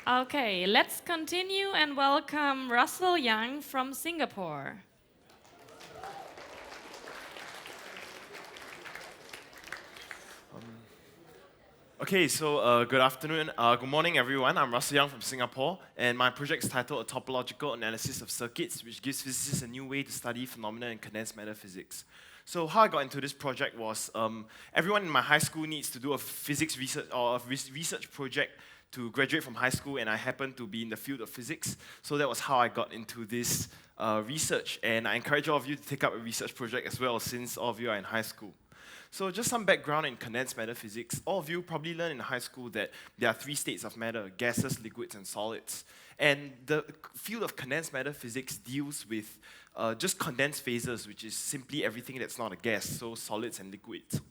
Okay, let's continue and welcome Russell Young from Singapore. Okay, so good afternoon, good morning everyone. I'm Russell Young from Singapore, and my project is titled A Topological Analysis of Circuits, which gives physicists a new way to study phenomena in condensed matter physics. So how I got into this project was, everyone in my high school needs to do a physics research or a research project to graduate from high school, and I happened to be in the field of physics, so that was how I got into this research, and I encourage all of you to take up a research project as well, since all of you are in high school. So just some background in condensed matter physics. All of you probably learned in high school that there are three states of matter: gases, liquids, and solids. And the field of condensed matter physics deals with just condensed phases, which is simply everything that's not a gas, so solids and liquids.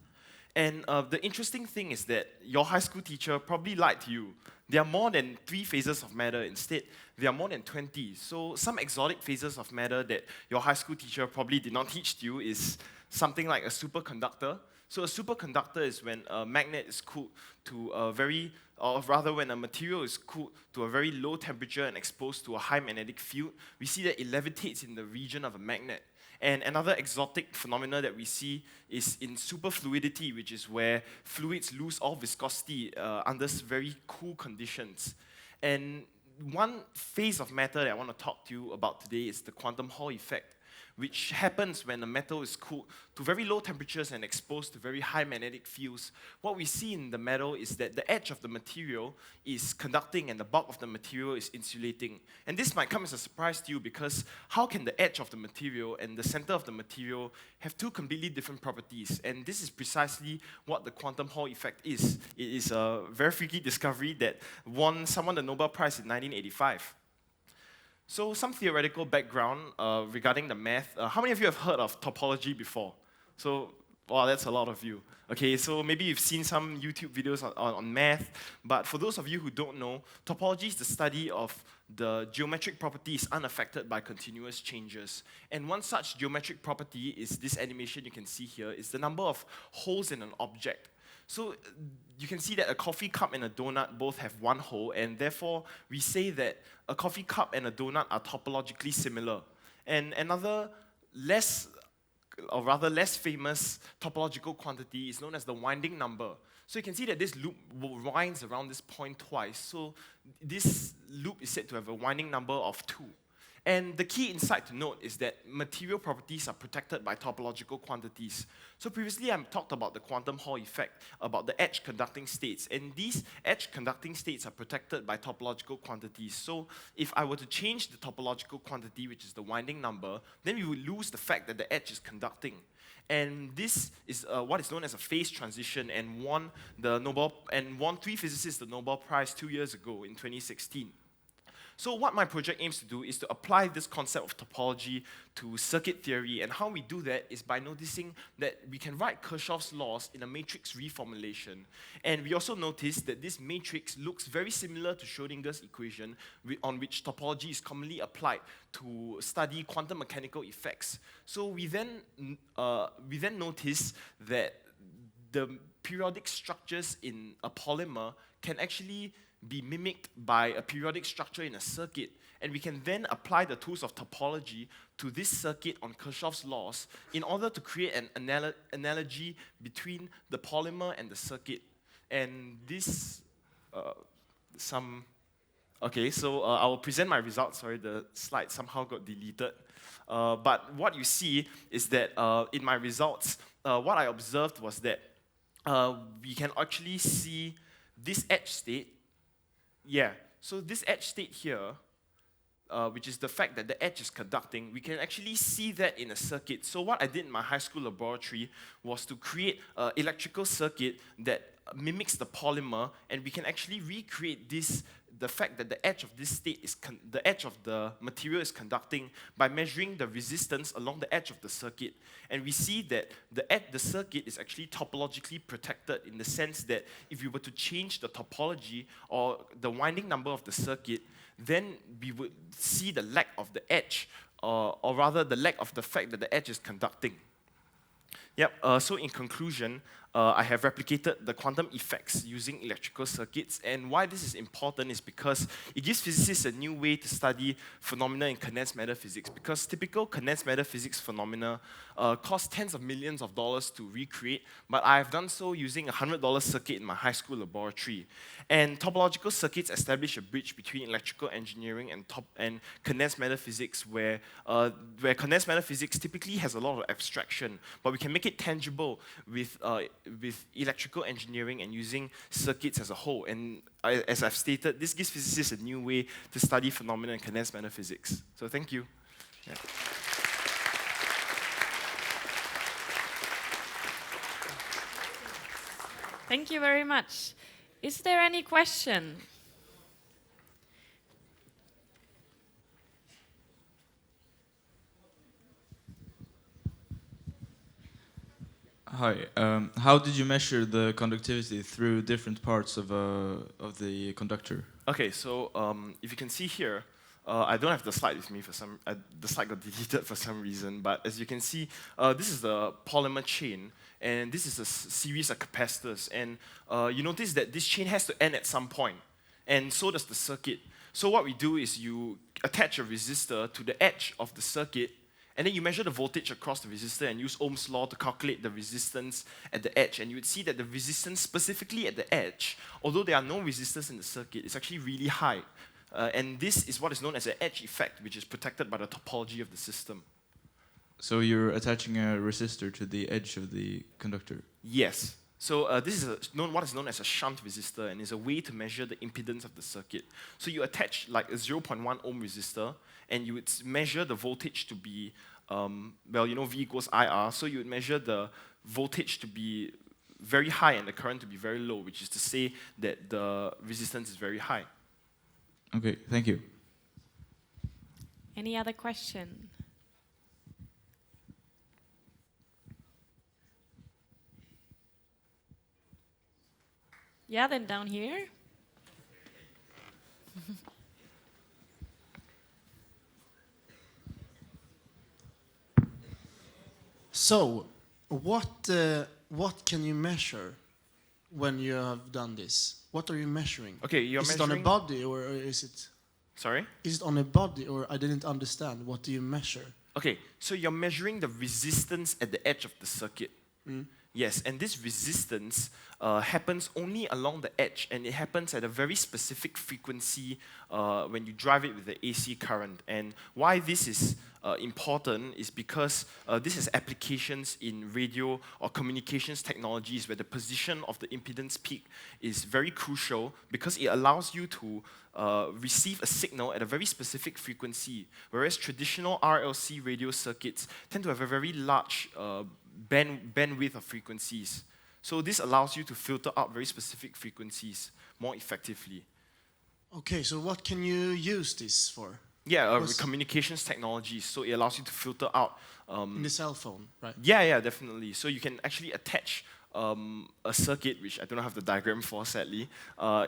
And the interesting thing is that your high school teacher probably lied to you. There are more than 3 phases of matter. Instead, there are more than 20. So some exotic phases of matter that your high school teacher probably did not teach to you is something like a superconductor. So a superconductor is when a magnet is cooled to a very, or rather when a material is cooled to a very low temperature and exposed to a high magnetic field. We see that it levitates in the region of a magnet. And another exotic phenomena that we see is in superfluidity, which is where fluids lose all viscosity under very cool conditions. And one phase of matter that I want to talk to you about today is the quantum Hall effect, which happens when a metal is cooled to very low temperatures and exposed to very high magnetic fields. What we see in the metal is that the edge of the material is conducting and the bulk of the material is insulating. And this might come as a surprise to you, because how can the edge of the material and the center of the material have 2 completely different properties? And this is precisely what the quantum Hall effect is. It is a very freaky discovery that won someone the Nobel Prize in 1985. So some theoretical background regarding the math. How many of you have heard of topology before? So, wow, that's a lot of you. Okay, so maybe you've seen some YouTube videos on math, but for those of you who don't know, topology is the study of the geometric properties unaffected by continuous changes. And one such geometric property is this animation you can see here, is the number of holes in an object. So you can see that a coffee cup and a donut both have 1 hole, and therefore we say that a coffee cup and a donut are topologically similar. And another less famous topological quantity is known as the winding number. So you can see that this loop winds around this point twice. So this loop is said to have a winding number of 2. And the key insight to note is that material properties are protected by topological quantities. So previously I talked about the quantum Hall effect, about the edge conducting states. And these edge conducting states are protected by topological quantities. So if I were to change the topological quantity, which is the winding number, then we would lose the fact that the edge is conducting. And this is what is known as a phase transition, and won 3 physicists the Nobel Prize 2 years ago in 2016. So what my project aims to do is to apply this concept of topology to circuit theory, and how we do that is by noticing that we can write Kirchhoff's laws in a matrix reformulation. And we also notice that this matrix looks very similar to Schrödinger's equation, on which topology is commonly applied to study quantum mechanical effects. So we then notice that the periodic structures in a polymer can actually be mimicked by a periodic structure in a circuit, and we can then apply the tools of topology to this circuit on Kirchhoff's laws in order to create an analogy between the polymer and the circuit. And this, okay, so I will present my results. Sorry, the slide somehow got deleted. But what you see is that in my results, what I observed was that we can actually see this edge state. Yeah, so this edge state here, which is the fact that the edge is conducting, we can actually see that in a circuit. So what I did in my high school laboratory was to create an electrical circuit that mimics the polymer, and we can actually recreate the fact that the edge of this state is the edge of the material is conducting by measuring the resistance along the edge of the circuit. And we see that the circuit is actually topologically protected, in the sense that if we were to change the topology or the winding number of the circuit, then we would see the lack of the edge, or rather the lack of the fact that the edge is conducting. Yep, so in conclusion, I have replicated the quantum effects using electrical circuits. And why this is important is because it gives physicists a new way to study phenomena in condensed matter physics. Because typical condensed matter physics phenomena cost tens of millions of dollars to recreate, but I have done so using a $100 circuit in my high school laboratory. And topological circuits establish a bridge between electrical engineering and condensed matter physics, where condensed matter physics typically has a lot of abstraction, but we can make it tangible with electrical engineering and using circuits as a whole. And as I've stated, this gives physicists a new way to study phenomena in condensed matter physics. So thank you. Yeah. Thank you very much. Is there any question? Hi. How did you measure the conductivity through different parts of the conductor? Okay, so if you can see here, I don't have the slide with me the slide got deleted for some reason, but as you can see, this is the polymer chain, and this is a series of capacitors, and you notice that this chain has to end at some point, and so does the circuit. So what we do is you attach a resistor to the edge of the circuit, and then you measure the voltage across the resistor and use Ohm's law to calculate the resistance at the edge. And you would see that the resistance specifically at the edge, although there are no resistors in the circuit, is actually really high. And this is what is known as an edge effect, which is protected by the topology of the system. So you're attaching a resistor to the edge of the conductor? Yes. So this is what is known as a shunt resistor, and is a way to measure the impedance of the circuit. So you attach like a 0.1 ohm resistor, and you would measure the voltage to be, well, you know, V equals IR, so you would measure the voltage to be very high and the current to be very low, which is to say that the resistance is very high. Okay, thank you. Any other question? Yeah, then down here. So, what can you measure when you have done this? What are you measuring? Okay, you're is measuring... it on a body, or is it... Sorry? Is it on a body, or I didn't understand. What do you measure? Okay, so you're measuring the resistance at the edge of the circuit. Mm. Yes, and this resistance happens only along the edge, and it happens at a very specific frequency when you drive it with the AC current. And why this is important is because this has applications in radio or communications technologies where the position of the impedance peak is very crucial because it allows you to receive a signal at a very specific frequency, whereas traditional RLC radio circuits tend to have a very large bandwidth of frequencies. So this allows you to filter out very specific frequencies more effectively. Okay, so what can you use this for? Yeah, communications technologies. So it allows you to filter out... in the cell phone, right? Yeah, definitely. So you can actually attach a circuit, which I don't have the diagram for, sadly,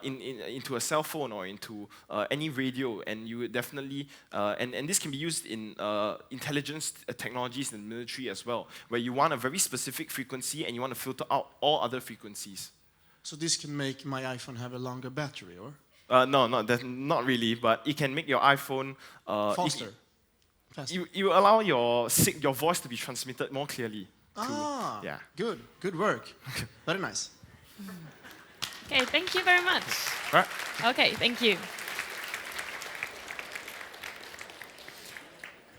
into a cell phone or into any radio, and you would definitely, and this can be used in intelligence technologies in the military as well, where you want a very specific frequency and you want to filter out all other frequencies. So this can make my iPhone have a longer battery, or? No, not really, but it can make your iPhone... faster. You allow your voice to be transmitted more clearly. Yeah. Good work. Very nice. Okay, thank you very much. Right. Okay, thank you.